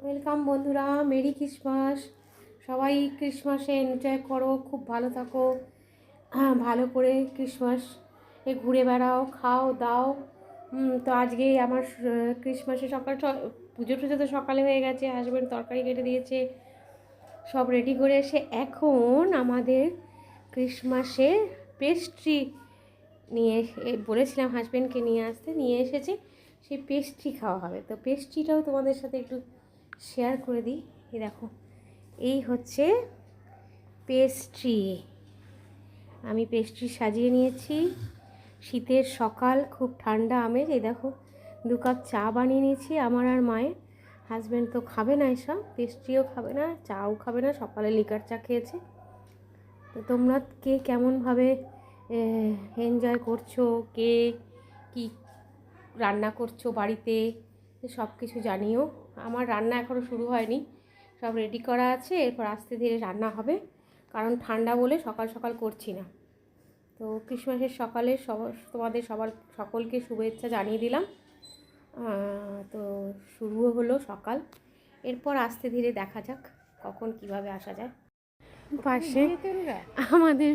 Welcome বন্ধুরা, merry Christmas. সবাই ক্রিসমাসে enjoy করো, খুব ভালো থাকো। ভালো করে ক্রিসমাস ঘুরে বেড়াও, খাও দাও। তো আজকে আমার ক্রিসমাসে পুজো টুজো তো সকালে হয়ে গেছে। হাজব্যান্ড তরকারি কেটে দিয়েছে, সব রেডি করে এসে এখন আমাদের ক্রিসমাসে পেস্ট্রি নিয়ে বলেছিলাম হাজব্যান্ডকে নিয়ে আসতে, নিয়ে এসেছে। সেই পেস্ট্রি খাওয়া হবে, তো পেস্ট্রিটাও তোমাদের সাথে একটু শেয়ার করে দিই। এই দেখো, এই হচ্ছে পেস্ট্রি। আমি পেস্ট্রি সাজিয়ে নিয়েছি। শীতের সকাল, খুব ঠান্ডা আমেজ। এই দেখো, 2 কাপ চা বানিয়ে নিয়েছি আমার আর মায়ের। হাজব্যান্ড তো খাবে না এসব, পেস্ট্রিও খাবে না, চাও খাবে না, সকালে লিকার চা খেয়েছে। তো তোমরা কে কেমনভাবে এনজয় করছো, কে কি রান্না করছো বাড়িতে, সব কিছু জানিও। আমার রান্না এখনও শুরু হয়নি, সব রেডি করা আছে, এরপর আস্তে ধীরে রান্না হবে, কারণ ঠান্ডা বলে সকাল সকাল করছি না। তো ক্রিসমাসের সকালে তোমাদের সকলকে শুভেচ্ছা জানিয়ে দিলাম। তো শুরুও হলো সকাল, এরপর আস্তে ধীরে দেখা যাক কখন কিভাবে আসা যায়। পাশে আমাদের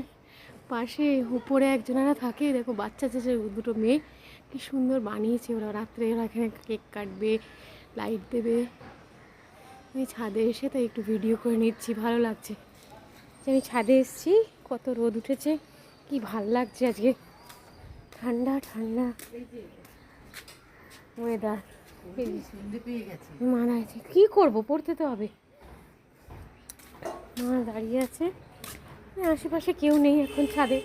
পাশে উপরে একজনেরা থাকে, দেখো বাচ্চা চাচা 2 মেয়ে কি সুন্দর বানিয়েছে ওরা। রাত্রে ওরা এখানে কেক কাটবে, লাইট দেবে। আমি ছাদে এসে তো একটু ভিডিও করে নিচ্ছি, ভালো লাগছে যে আমি ছাদে এসেছি। কত রোদ উঠেছে, কি ভাল লাগছে আজকে, ঠান্ডা ঠান্ডা ওয়েদার। মানাইছে, কী করবো, পড়তে তো হবে। মা দাঁড়িয়ে আছে, আশেপাশে কেউ নেই এখন ছাদে,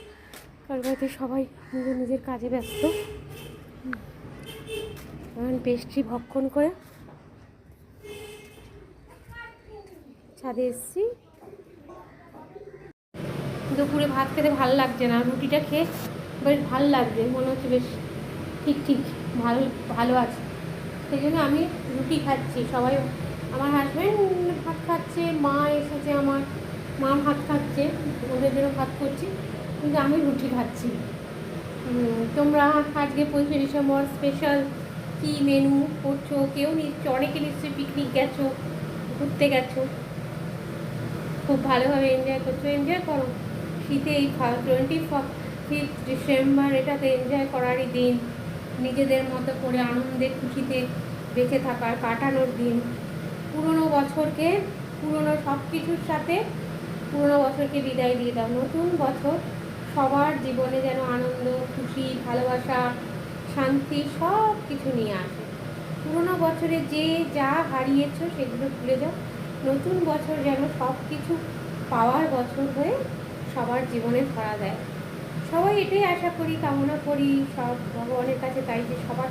কারণ বাড়িতে সবাই নিজের নিজের কাজে ব্যস্ত। এখন পেস্ট্রি ভক্ষণ করে ছাদে এসেছি। দুপুরে ভাত খেতে ভালো লাগছে না, রুটিটা খেয়ে বেশ ভালো লাগছে, মনে হচ্ছে বেশ ঠিক ঠিক ভালো ভালো আছে। সেই জন্য আমি রুটি খাচ্ছি। সবাই, আমার হাজব্যান্ড ভাত খাচ্ছে, মা এসেছে, আমার মা ভাত খাচ্ছে, ওদের জন্য ভাত করছি, কিন্তু আমি রুটি খাচ্ছি। তোমরা আজকে 25শে ডিসেম্বর স্পেশাল কী মেনু করছো? কেউ অনেকে নিশ্চয়ই পিকনিক গেছো, ঘুরতে গেছো, খুব ভালোভাবে এনজয় করছো। এনজয় করো, শীতে এই 25 ডিসেম্বর এটাতে এনজয় করারই দিন, নিজেদের মতো করে আনন্দে খুশিতে বেঁচে থাকার, কাটানোর দিন। পুরনো বছরকে, পুরনো সব কিছুর সাথে পুরনো বছরকে বিদায় দিয়ে দাও। নতুন বছর সবার জীবনে যেন আনন্দ, খুশি, ভালোবাসা, শান্তি সব কিছু নিয়ে আসে। পুরনো বছরে যে যা হারিয়েছো সেগুলো ভুলে যাও। নতুন বছর যেন সব কিছু পাওয়ার বছর হয়ে সবার জীবনে ধরা দেয়। সবাই এটাই আশা করি, কামনা করি সব ভগবানের কাছে, তাই যে সবার,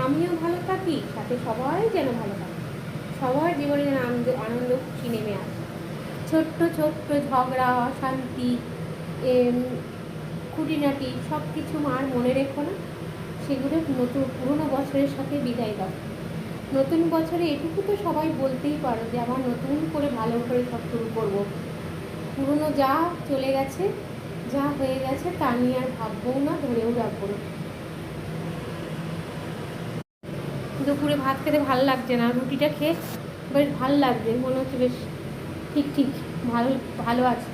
আমিও ভালো থাকি, সাথে সবাই যেন ভালো থাকে, সবার জীবনে যেন আনন্দ খুশি নেমে আসে। ছোট্ট ছোট্ট ঝগড়া, অশান্তি, খুঁটিনাটি সব কিছু আর মনে রেখো না, সেগুলো নতুন পুরনো বছরের সাথে বিদায় দাও। নতুন বছরে এটুকু তো সবাই বলতেই পারো যে আমার নতুন করে ভালো করে সব শুরু করবো। পুরনো যা চলে গেছে, যা হয়ে গেছে তা নিয়ে আর ভাববও না, ধরেও রাখবো না। দুপুরে ভাত খেতে ভালো লাগছে না, রুটিটা খেয়ে বেশ ভালো লাগছে, মনে হচ্ছে বেশ ঠিক ঠিক ভালো ভালো আছে।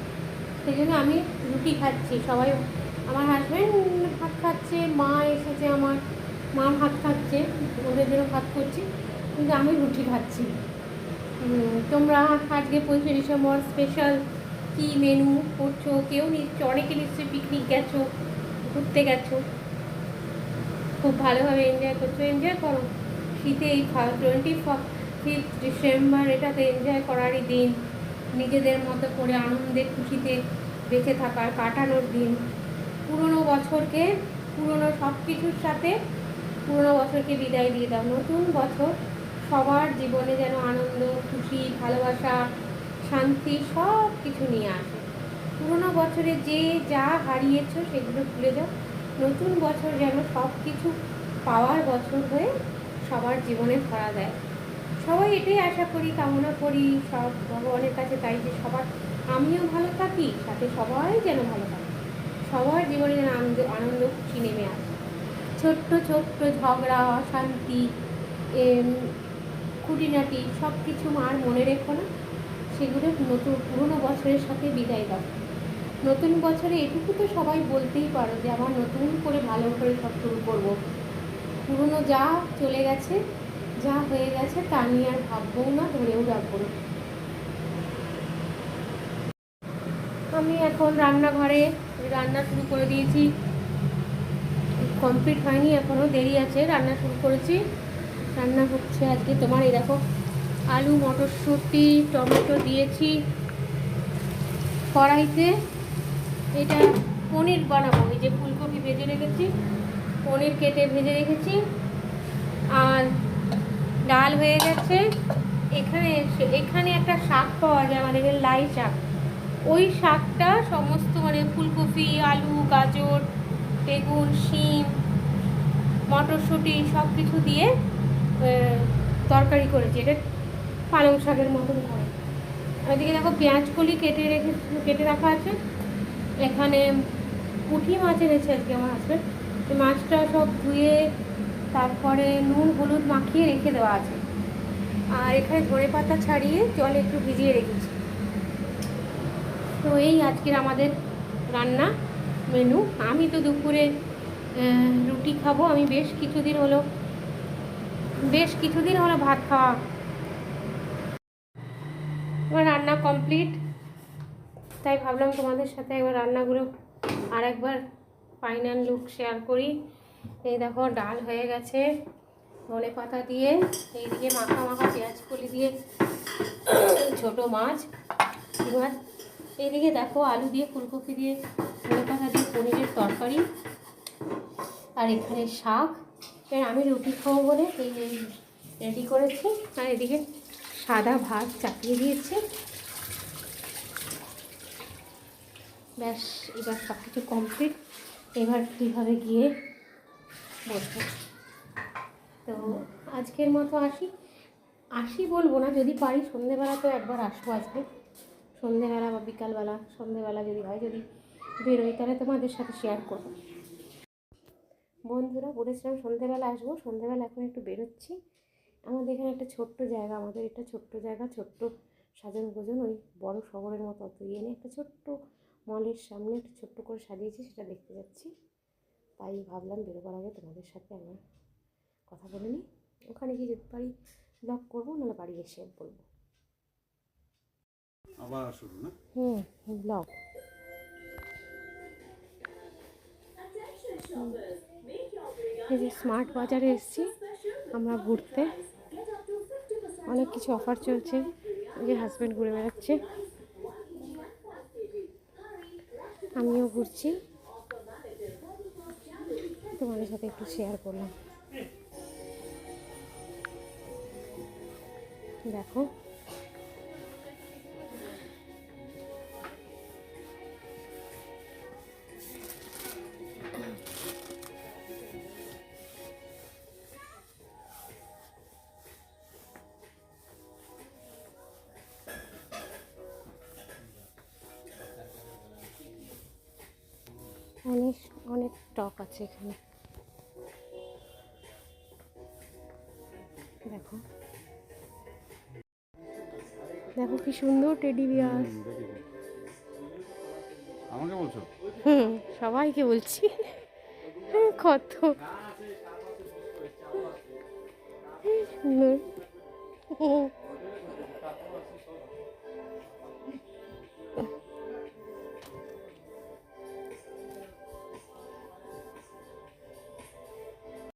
সেই জন্য আমি রুটি খাচ্ছি। সবাই, আমার হাজব্যান্ড ভাত খাচ্ছে, মা এসেছে, আমার মা ভাত খাচ্ছে, ওদের জন্য ভাত করছি, কিন্তু আমি রুটি খাচ্ছি। তোমরা আজকে 25শে ডিসেম্বর স্পেশাল কী মেনু করছো? কেউ অনেকে নিশ্চয়ই পিকনিক গেছো, ঘুরতে গেছো, খুব ভালোভাবে এনজয় করছো। এনজয় করো, শীতে এই 25 ডিসেম্বর এটাতে এনজয় করারই দিন, নিজেদের মতো করে আনন্দে খুশিতে বেঁচে থাকার, কাটানোর দিন। পুরনো বছরকে, পুরনো সব কিছুর সাথে পুরনো বছরকে বিদায় দিয়ে দাও। নতুন বছর সবার জীবনে যেন আনন্দ, খুশি, ভালোবাসা, শান্তি সব কিছু নিয়ে আসে। পুরনো বছরে যে যা হারিয়েছো সেগুলো ভুলে যাও। নতুন বছর যেন সব কিছু পাওয়ার বছর হয়ে সবার জীবনে ধরা দেয়। সবাই এটাই আশা করি, কামনা করি সব ভগবানের কাছে, তাই যে সবার, আমিও ভালো থাকি, সাথে সবাই যেন ভালো থাকে, সবার জীবনে যেন আনন্দ খুশি নেমে আসে। ছোট্ট ছোট্ট ঝগড়া, অশান্তি, খুঁটিনাটি সব কিছু আর মনে রেখো না, সেগুলো নতুন পুরনো বছরের সাথে বিদায় দাও। নতুন বছরে এটুকু তো সবাই বলতেই পারো যে আবার নতুন করে ভালো করে সব শুরু করবো। পুরনো যা চলে গেছে, যা হয়ে গেছে তা নিয়ে আর ভাববও না, ধরেও রাখবো না। আমি এখন রান্নাঘরে রান্না শুরু করে দিয়েছি, কমপ্লিট হয়নি এখনও, দেরি আছে। রান্না শুরু করেছি, রান্না হচ্ছে আজকে তোমার এই দেখো আলু মটরশুঁটি টমেটো দিয়েছি কড়াইতে। এটা পনির বানাবো, এই যে ফুলকপি ভেজে রেখেছি, পনির কেটে ভেজে রেখেছি, আর ডাল হয়ে গেছে। এখানে একটা শাক পাওয়া যায় আমাদের লাই শাক, ওই শাকটা সমস্ত মানে ফুলকপি আলু গাজর বেগুন শিম মটরশুঁটি সব কিছু দিয়ে তরকারি করেছি। এটা পালং শাকের মতন হয়। ওইদিকে দেখো পেঁয়াজ কলি কেটে রাখা আছে। এখানে পুঁটি মাছ এনেছে আজকে আমার হাসবেন্ড, মাছটা সব ধুয়ে তারপরে নুন হলুদ মাখিয়ে রেখে দেওয়া আছে। আর এখানে ধনে পাতা ছাড়িয়ে জলে একটু ভিজিয়ে রেখেছি। তো এই আজকের আমাদের রান্না মেনু। আমি তো দুপুরে রুটি খাবো। আমি বেশ কিছুদিন হলো ভাত খাওয়া। এবার রান্না কমপ্লিট, তাই ভাবলাম তোমাদের সাথে একবার রান্নাগুলো আর একবার ফাইনাল লুক শেয়ার করি। এই দেখো ডাল হয়ে গেছে ধনে পাতা দিয়ে, এইদিকে মাখা মাখা পেঁয়াজ কলি দিয়ে ছোটো মাছ মাছ, এইদিকে দেখো আলু দিয়ে ফুলকপি দিয়ে ধনে পাতা দিয়ে পনিরের তরকারি, আর এখানে শাক। এবার আমি রুটি খাবো বলে এই রেডি করেছি, আর এদিকে সাদা ভাত চাপিয়ে দিয়েছি। ব্যাস, এবার সব কিছু কমপ্লিট। এবার কীভাবে গিয়ে বসবো। তো আজকের মতো আসি বলবো না, যদি পারি সন্ধেবেলা তো একবার আসবো আজকে, সন্ধেবেলা বা বিকালবেলা। সন্ধেবেলা যদি হয়, যদি বেরোই তাহলে তোমাদের সাথে শেয়ার করবো। বন্ধুরা বলেছিলাম সন্ধেবেলা আসবো, সন্ধেবেলা এখন একটু বেরোচ্ছি। আমাদের এখানে একটা ছোট্ট জায়গা, আমাদের এটা ছোট্ট জায়গা, ছোট্ট সাজানো গোজন, ওই বড় শহরের মতো অত ইয়ে নেই, একটা ছোট্ট মলের সামনে একটা ছোট্ট করে সাজিয়েছি, সেটা দেখতে যাচ্ছি। তাই ভাবলাম বেরোবার আগে তোমাদের সাথে একবার কথা বলে নিই। ওখানে গিয়ে যদি পারি ব্লগ করবো, নাহলে বাড়ি এসে বলবো। আবার শুরু না? ব্লগ। এই যে স্মার্ট বাজারে এসেছি আমরা ঘুরতে, অনেক কিছু অফার চলছে। এই যে হাজব্যান্ড ঘুরে বেড়াচ্ছে, আমিও ঘুরছি, তোমাদের সাথে একটু শেয়ার করলাম। দেখো অনেক অনেক স্টক আছে এখানে। দেখো দেখো কি সুন্দর টেডি বিয়ার। আমাকে বলছো? সবাইকে বলছি। কত সুন্দর।